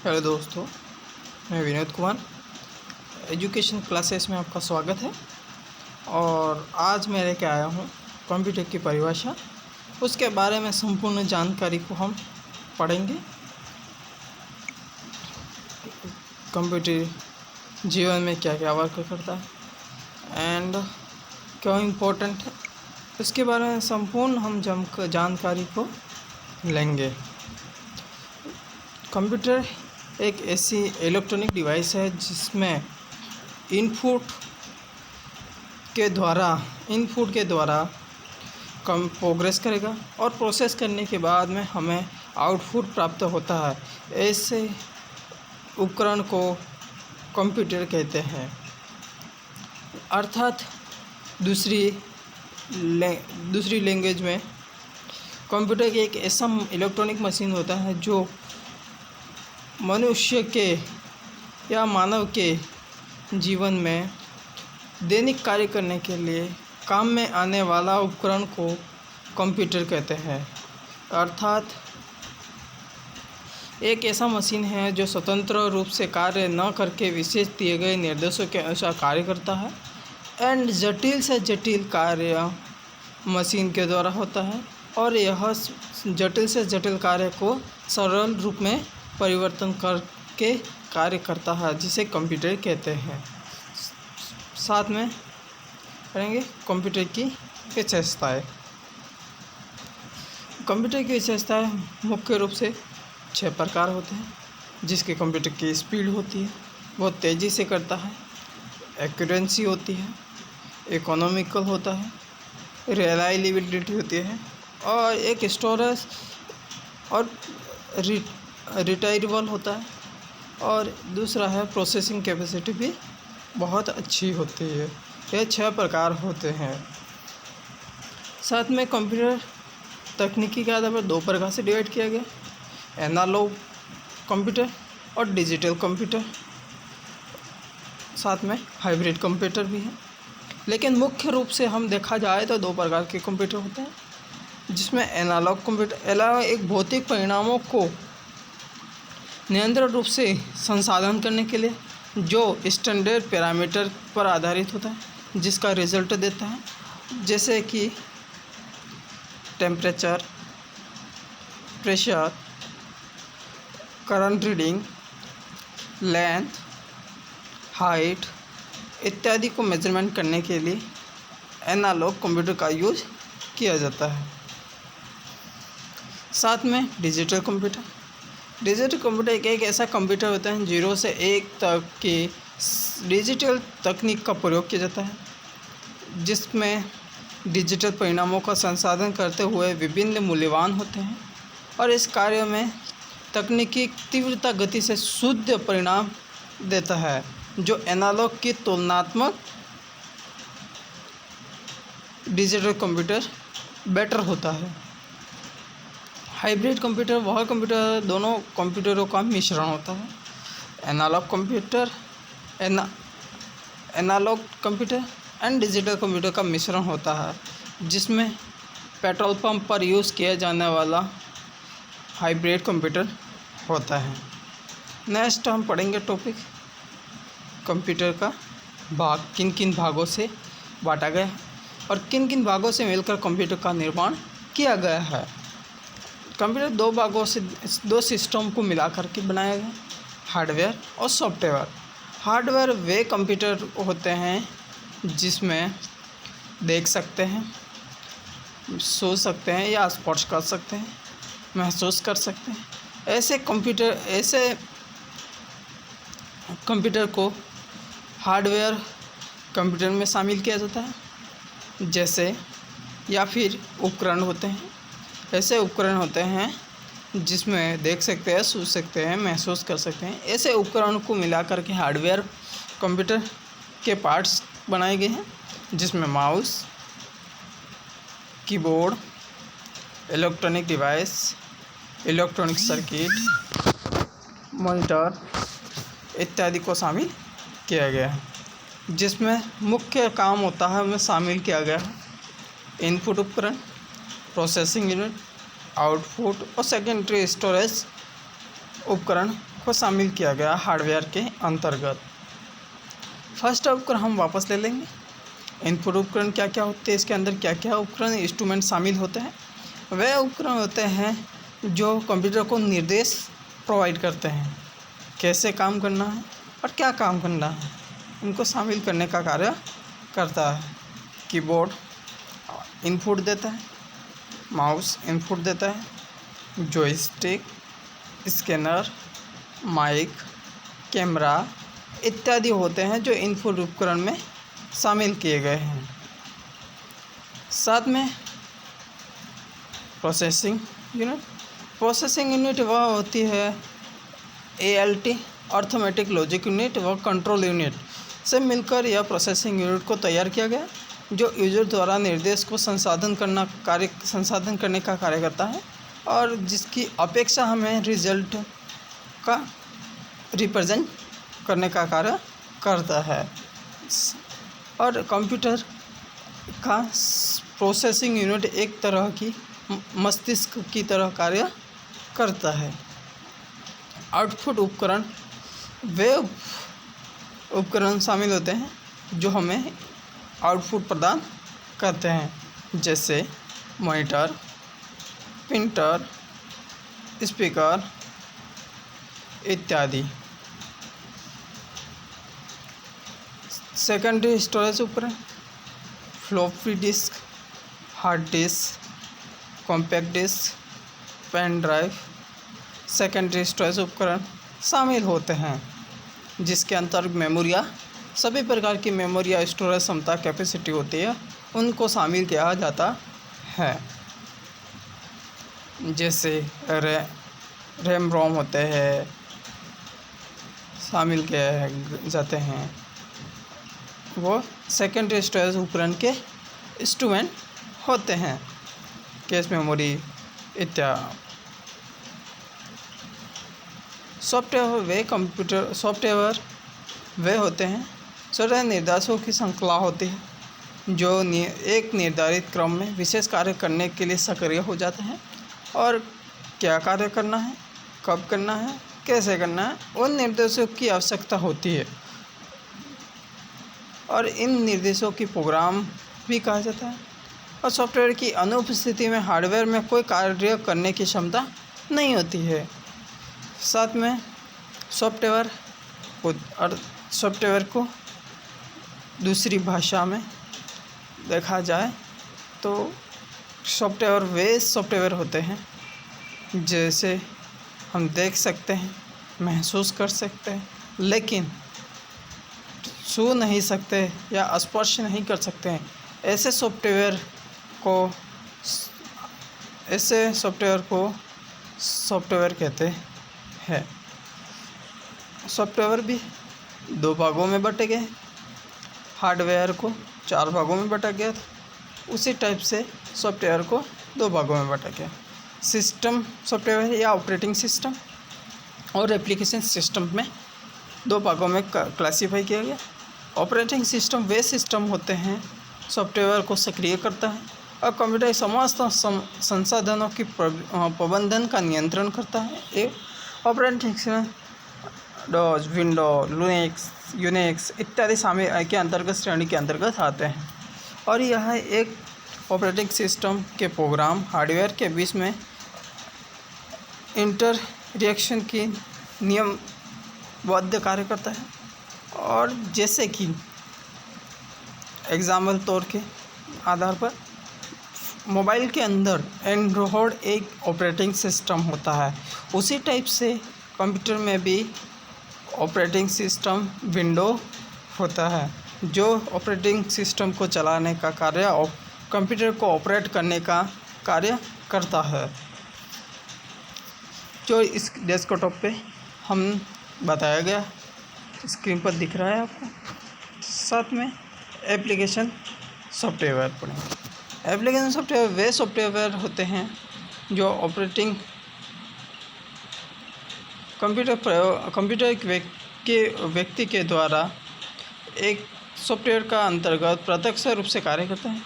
Hello दोस्तों, मैं Vinod Kumar. Education classes में आपका स्वागत है। और आज मैं लेके आया हूँ कंप्यूटर की परिभाषा। उसके बारे में संपूर्ण जानकारी को हम पढ़ेंगे। कंप्यूटर जीवन में क्या क्या वर्क करता है एंड क्यों इम्पोर्टेंट है, उसके बारे में संपूर्ण हम जानकारी को लेंगे। कंप्यूटर एक ऐसी इलेक्ट्रॉनिक डिवाइस है जिसमें इनपुट के द्वारा कम प्रोग्रेस करेगा और प्रोसेस करने के बाद में हमें आउटपुट प्राप्त होता है। ऐसे उपकरण को कंप्यूटर कहते हैं। अर्थात दूसरी लैंग्वेज में कंप्यूटर एक ऐसा इलेक्ट्रॉनिक मशीन होता है जो मनुष्य के या मानव के जीवन में दैनिक कार्य करने के लिए काम में आने वाला उपकरण को कंप्यूटर कहते हैं। अर्थात एक ऐसा मशीन है जो स्वतंत्र रूप से कार्य न करके विशेष दिए गए निर्देशों के अनुसार कार्य करता है एंड जटिल से जटिल कार्य मशीन के द्वारा होता है और यह जटिल से जटिल कार्य को सरल रूप में परिवर्तन करके कार्य करता है, जिसे कंप्यूटर कहते हैं। साथ में पढ़ेंगे कंप्यूटर की विशेषताएं। कंप्यूटर की विशेषताएं मुख्य रूप से 6 प्रकार होते हैं, जिसके कंप्यूटर की स्पीड होती है, बहुत तेज़ी से करता है, एक्यूरेंसी होती है, इकोनॉमिकल होता है, रिलायबिलिटी होती है और एक स्टोरेज और रिटायरेबल होता है और दूसरा है प्रोसेसिंग कैपेसिटी भी बहुत अच्छी होती है। ये 6 प्रकार होते हैं। साथ में कंप्यूटर तकनीकी के आधार पर 2 प्रकार से डिवाइड किया गया, एनालॉग कंप्यूटर और डिजिटल कंप्यूटर। साथ में हाइब्रिड कंप्यूटर भी है, लेकिन मुख्य रूप से हम देखा जाए तो 2 प्रकार के कंप्यूटर होते हैं, जिसमें एनालॉग कंप्यूटर एक भौतिक परिणामों को निरंतर रूप से संसाधन करने के लिए जो स्टैंडर्ड पैरामीटर पर आधारित होता है, जिसका रिजल्ट देता है, जैसे कि temperature, pressure, current reading, length, height इत्यादि को मेजरमेंट करने के लिए एनालॉग कंप्यूटर का यूज किया जाता है। साथ में डिजिटल कंप्यूटर एक ऐसा कंप्यूटर होता है 0 से 1 तक की डिजिटल तकनीक का प्रयोग किया जाता है, जिसमें डिजिटल परिणामों का संसाधन करते हुए विभिन्न मूल्यवान होते हैं और इस कार्य में तकनीकी तीव्रता गति से शुद्ध परिणाम देता है, जो एनालॉग की तुलनात्मक डिजिटल कंप्यूटर बेटर होता है। हाइब्रिड कंप्यूटर वह कंप्यूटर दोनों कंप्यूटरों का मिश्रण होता है। Analog computer and digital computer का मिश्रण होता है, जिसमें पेट्रोल पंप पर यूज़ किया जाने वाला हाइब्रिड कंप्यूटर होता है। नेक्स्ट हम पढ़ेंगे टॉपिक कंप्यूटर का भाग, किन किन भागों से बांटा गया है और किन किन भागों से मिलकर कंप्यूटर का निर्माण किया गया है। कंप्यूटर 2 भागों से 2 सिस्टम को मिला करके बनाया गया, हार्डवेयर और सॉफ्टवेयर। हार्डवेयर वे कंप्यूटर होते हैं जिसमें देख सकते हैं, सो सकते हैं या स्पर्श कर सकते हैं, महसूस कर सकते हैं। ऐसे कंप्यूटर को हार्डवेयर कंप्यूटर में शामिल किया जाता है, जैसे या फिर उपकरण होते हैं। ऐसे उपकरण होते हैं जिसमें देख सकते हैं, सूझ सकते हैं, महसूस कर सकते हैं। ऐसे उपकरण को मिलाकर के हार्डवेयर कंप्यूटर के पार्ट्स बनाए गए हैं, जिसमें mouse, keyboard, electronic device, electronic circuit, monitor इत्यादि को शामिल किया गया है। जिसमें मुख्य काम होता है उनमें शामिल किया गया है इनपुट उपकरण, प्रोसेसिंग यूनिट, आउटपुट और सेकेंडरी स्टोरेज उपकरण को शामिल किया गया हार्डवेयर के अंतर्गत। फर्स्ट उपकरण हम वापस ले लेंगे। इनपुट उपकरण क्या क्या होते हैं, इसके अंदर क्या क्या उपकरण इंस्ट्रूमेंट शामिल होते हैं। वे उपकरण होते हैं जो कंप्यूटर को निर्देश प्रोवाइड करते हैं, कैसे काम करना है और क्या काम करना है, इनको शामिल करने का कार्य करता है। कीबोर्ड इनपुट देता है, माउस इनपुट देता है, जॉयस्टिक, स्कैनर, माइक, कैमरा इत्यादि होते हैं जो इनपुट उपकरण में शामिल किए गए हैं। साथ में प्रोसेसिंग यूनिट वह होती है ALT अर्थमेटिक लॉजिक यूनिट व कंट्रोल यूनिट से मिलकर यह प्रोसेसिंग यूनिट को तैयार किया गया, जो यूजर द्वारा निर्देश को संसाधन करने का कार्य करता है और जिसकी अपेक्षा हमें रिजल्ट का रिप्रेजेंट करने का कार्य करता है। और कंप्यूटर का प्रोसेसिंग यूनिट एक तरह की मस्तिष्क की तरह कार्य करता है। आउटपुट उपकरण वे उपकरण शामिल होते हैं जो हमें आउटपुट प्रदान करते हैं, जैसे मॉनिटर, प्रिंटर, स्पीकर इत्यादि। सेकेंडरी स्टोरेज उपकरण floppy disk, hard disk, compact disk, pen drive secondary storage उपकरण शामिल होते हैं, जिसके अंतर्गत मेमोरिया सभी प्रकार की मेमोरी या स्टोरेज क्षमता कैपेसिटी होती है उनको शामिल किया जाता है, जैसे रैम रोम होते हैं शामिल किए जाते हैं। वो सेकेंडरी स्टोरेज उपकरण के इंस्ट्रूमेंट होते हैं, कैश मेमोरी इत्यादि। सॉफ्टवेयर वे होते हैं सॉफ्टवेयर निर्देशों की श्रृंखला होती है जो एक निर्धारित क्रम में विशेष कार्य करने के लिए सक्रिय हो जाते हैं और क्या कार्य करना है, कब करना है, कैसे करना है, उन निर्देशों की आवश्यकता होती है और इन निर्देशों की प्रोग्राम भी कहा जाता है। और सॉफ्टवेयर की अनुपस्थिति में हार्डवेयर में कोई कार्य करने की क्षमता नहीं होती है। साथ में सॉफ्टवेयर को दूसरी भाषा में देखा जाए तो सॉफ्टवेयर होते हैं जैसे हम देख सकते हैं, महसूस कर सकते हैं, लेकिन छू नहीं सकते या स्पर्श नहीं कर सकते हैं। ऐसे सॉफ्टवेयर को सॉफ्टवेयर कहते हैं। सॉफ्टवेयर भी दो भागों में बटे गए, हार्डवेयर को 4 भागों में बांटा गया था, उसी टाइप से सॉफ्टवेयर को 2 भागों में बांटा गया। सिस्टम सॉफ्टवेयर या ऑपरेटिंग सिस्टम और एप्लीकेशन सिस्टम में 2 भागों में क्लासीफाई किया गया। ऑपरेटिंग सिस्टम वे सिस्टम होते हैं सॉफ्टवेयर को सक्रिय करता है और कंप्यूटर समस्त संसाधनों की प्रबंधन का नियंत्रण करता है। एक operating system DOS, window, Linux, Unix इत्यादि शामिल के अंतर्गत श्रेणी के अंतर्गत आते हैं और यह एक ऑपरेटिंग सिस्टम के प्रोग्राम हार्डवेयर के बीच में इंटर रिएक्शन की नियमबद्ध कार्य करता है। और जैसे कि एग्जाम्पल तौर के आधार पर मोबाइल के अंदर एंड्रॉयड एक ऑपरेटिंग सिस्टम होता है, उसी टाइप से कंप्यूटर में भी ऑपरेटिंग सिस्टम विंडो होता है जो ऑपरेटिंग सिस्टम को चलाने का कार्य और कंप्यूटर को ऑपरेट करने का कार्य करता है, जो इस डेस्कटॉप पे हम बताया गया स्क्रीन पर दिख रहा है आपको। साथ में एप्लीकेशन सॉफ्टवेयर पढ़ेंगे। एप्लीकेशन सॉफ्टवेयर वे सॉफ्टवेयर होते हैं जो ऑपरेटिंग कंप्यूटर के व्यक्ति के द्वारा एक सॉफ्टवेयर का अंतर्गत प्रत्यक्ष रूप से कार्य करते हैं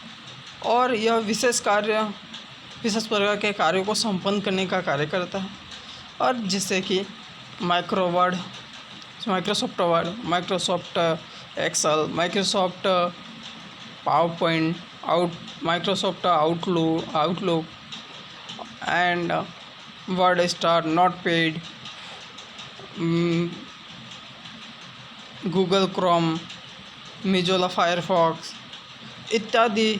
और यह विशेष प्रकार के कार्यों को संपन्न करने का कार्य करता है। और जिससे कि Microsoft Word, Microsoft Excel, Microsoft PowerPoint, Microsoft Outlook and WordStar, Notepad, Google Chrome, Mozilla Firefox इत्यादि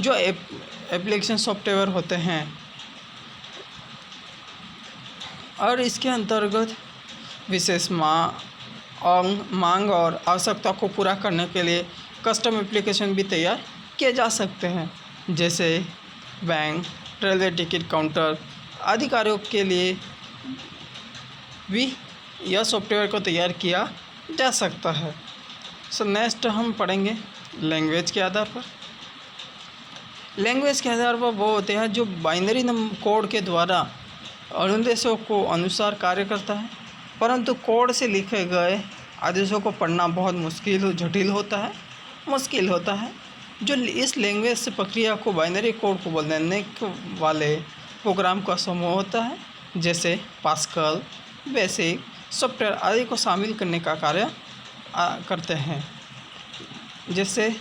जो एप्लीकेशन सॉफ्टवेयर होते हैं। और इसके अंतर्गत विशेष मांग और आवश्यकता को पूरा करने के लिए कस्टम एप्लीकेशन भी तैयार किए जा सकते हैं, जैसे बैंक, रेलवे टिकट काउंटर आदि कार्यों के लिए भी यह सॉफ्टवेयर को तैयार किया जा सकता है। सो नेक्स्ट हम पढ़ेंगे लैंग्वेज के आधार पर। लैंग्वेज के आधार पर वो होते हैं जो बाइनरी कोड के द्वारा अनुदेशों को अनुसार कार्य करता है, परंतु कोड से लिखे गए आदेशों को पढ़ना बहुत मुश्किल होता है। जो इस लैंग्वेज से प्रक्रिया को बाइनरी कोड को बदलने वाले प्रोग्राम का समूह होता है, जैसे पास्कल, बेसिक सॉफ्टवेयर आदि को शामिल करने का कार्य करते हैं। जैसे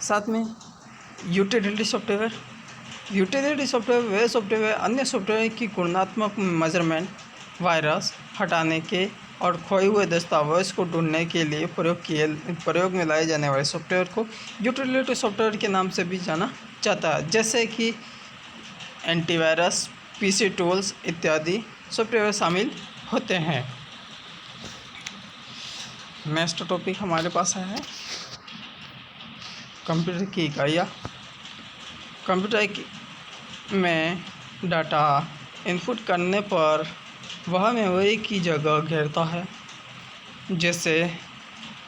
साथ में यूटिलिटी सॉफ्टवेयर वे सॉफ्टवेयर अन्य सॉफ्टवेयर की गुणात्मक मेजरमेंट, वायरस हटाने के और खोए हुए दस्तावेज को ढूंढने के लिए प्रयोग में लाए जाने वाले सॉफ्टवेयर को यूटिलिटी सॉफ्टवेयर के नाम से भी जाना जाता है, जैसे कि एंटीवायरस, पीसी टूल्स इत्यादि सॉफ्टवेयर शामिल होते हैं। नेक्स्ट टॉपिक हमारे पास है कंप्यूटर की इकाइयाँ। कंप्यूटर में डाटा इनपुट करने पर वह मेमोरी की जगह घेरता है। जैसे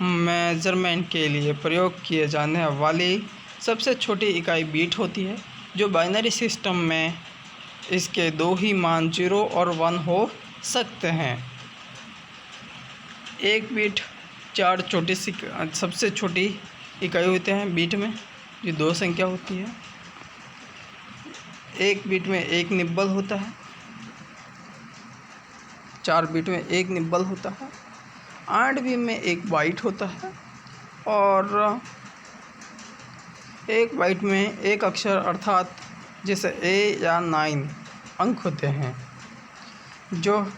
मेजरमेंट के लिए प्रयोग किए जाने वाली सबसे छोटी इकाई बीट होती है, जो बाइनरी सिस्टम में इसके दो ही मान 0 और 1 हो सकते हैं। एक बीट 4 सबसे छोटी इकाई होते हैं बीट में, जो 2 संख्या होती है। एक बीट में 1 निब्बल होता है, 4 बीट में 1 निब्बल होता है, 8 बीट में 1 बाइट होता है और 1 बाइट में 1 अक्षर अर्थात जैसे A या 9 अंक होते हैं, जो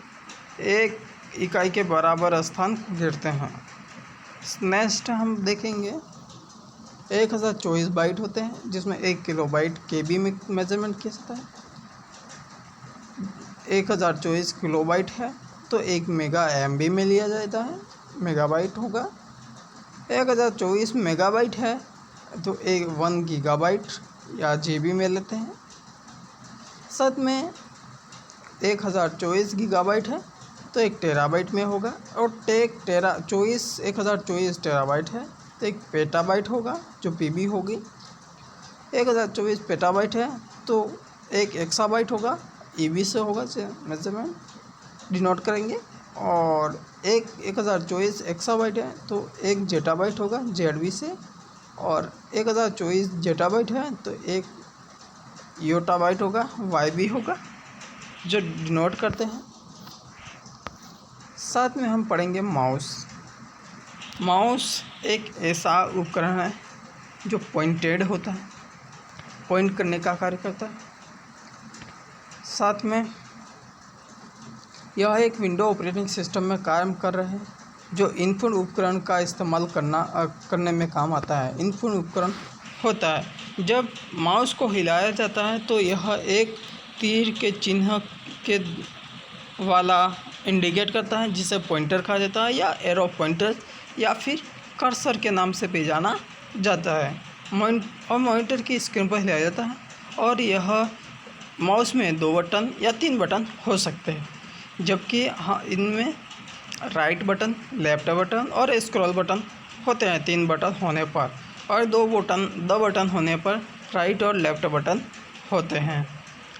एक इकाई के बराबर स्थान घेरते हैं। नेक्स्ट हम देखेंगे 1024 बाइट होते हैं, जिसमें 1 किलोबाइट KB में मेजरमेंट किया जाता है। 1024 किलोबाइट है तो 1 मेगा MB में लिया जाता है, मेगाबाइट होगा। 1024 मेगाबाइट है तो 1 गीगाबाइट या GB में लेते हैं। साथ में 1024 गीगाबाइट है तो 1 टेराबाइट में होगा, और 1024 टेराबाइट है तो 1 पेटाबाइट होगा, जो PB होगी। 1024 पेटाबाइट है तो 1 एक्साबाइट होगा, EB से होगा मेजरमेंट डिनोट करेंगे। और 1024 एक्साबाइट है तो 1 जेटाबाइट होगा, ZB से। और 1024 जेटाबाइट है तो 1 योटाबाइट होगा, YB होगा, जो डिनोट करते हैं। साथ में हम पढ़ेंगे माउस एक ऐसा उपकरण है जो पॉइंटेड होता है, पॉइंट करने का कार्य करता है। साथ में यह एक विंडो ऑपरेटिंग सिस्टम में काम कर रहे हैं, जो इनपुट उपकरण का इस्तेमाल करने में काम आता है। इनपुट उपकरण होता है जब माउस को हिलाया जाता है तो यह एक तीर के चिन्ह के वाला इंडिकेट करता है, जिसे पॉइंटर कहा जाता है, या एरो पॉइंटर या फिर कर्सर के नाम से भी जाना जाता है। और मॉनिटर की स्क्रीन पर हिलाया जाता है, और यह माउस में 2 बटन या 3 बटन हो सकते हैं, जबकि इनमें राइट बटन, लेफ्ट बटन और स्क्रॉल बटन होते हैं 3 बटन होने पर, और 2 बटन होने पर राइट और लेफ्ट बटन होते हैं।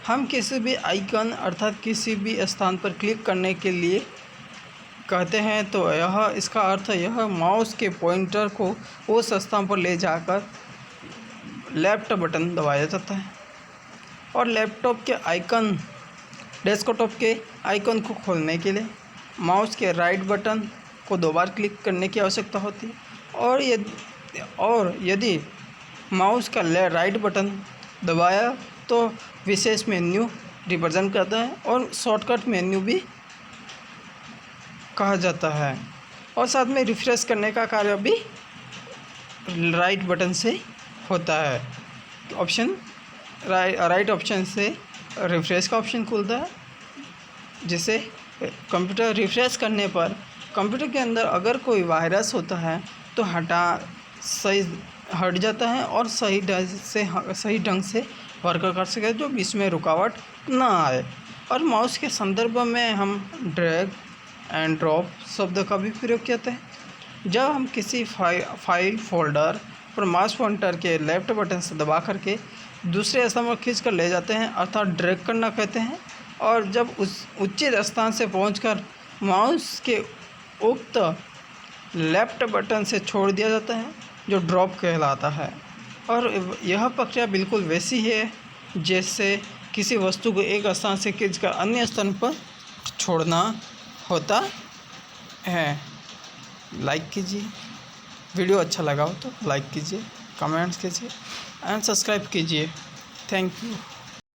हम किसी भी आइकन अर्थात किसी भी स्थान पर क्लिक करने के लिए कहते हैं तो इसका अर्थ यह माउस के पॉइंटर को उस स्थान पर ले जाकर लेफ्ट बटन दबाया जाता है। और लैपटॉप के आइकन डेस्कटॉप के आइकन को खोलने के लिए माउस के राइट बटन को 2 बार क्लिक करने की आवश्यकता होती है, और यदि माउस का राइट बटन दबाया तो विशेष मेन्यू रिप्रेजेंट करता है और शॉर्टकट मेन्यू भी कहा जाता है, और साथ में रिफ्रेश करने का कार्य भी राइट बटन से होता है। राइट ऑप्शन से रिफ्रेश का ऑप्शन खुलता है, जिसे कंप्यूटर रिफ्रेश करने पर कंप्यूटर के अंदर अगर कोई वायरस होता है तो हट जाता है और सही ढंग से वर्क कर सके, जो बीच में रुकावट ना आए। और माउस के संदर्भ में हम ड्रैग एंड ड्रॉप शब्द का भी प्रयोग करते हैं। जब हम किसी फाइल फोल्डर पर माउस पॉइंटर के लेफ्ट बटन से दबा करके दूसरे स्थान पर खींच कर ले जाते हैं, अर्थात ड्रैग करना कहते हैं। और जब उस उचित स्थान से पहुंचकर माउस के उक्त लेफ्ट बटन से छोड़ दिया जाता है, जो ड्रॉप कहलाता है। और यह प्रक्रिया बिल्कुल वैसी है जैसे किसी वस्तु को एक स्थान से खींचकर अन्य स्थान पर छोड़ना होता है। लाइक कीजिए, वीडियो अच्छा लगा हो तो लाइक कीजिए, कमेंट्स कीजिए एंड सब्सक्राइब कीजिए। Thank you.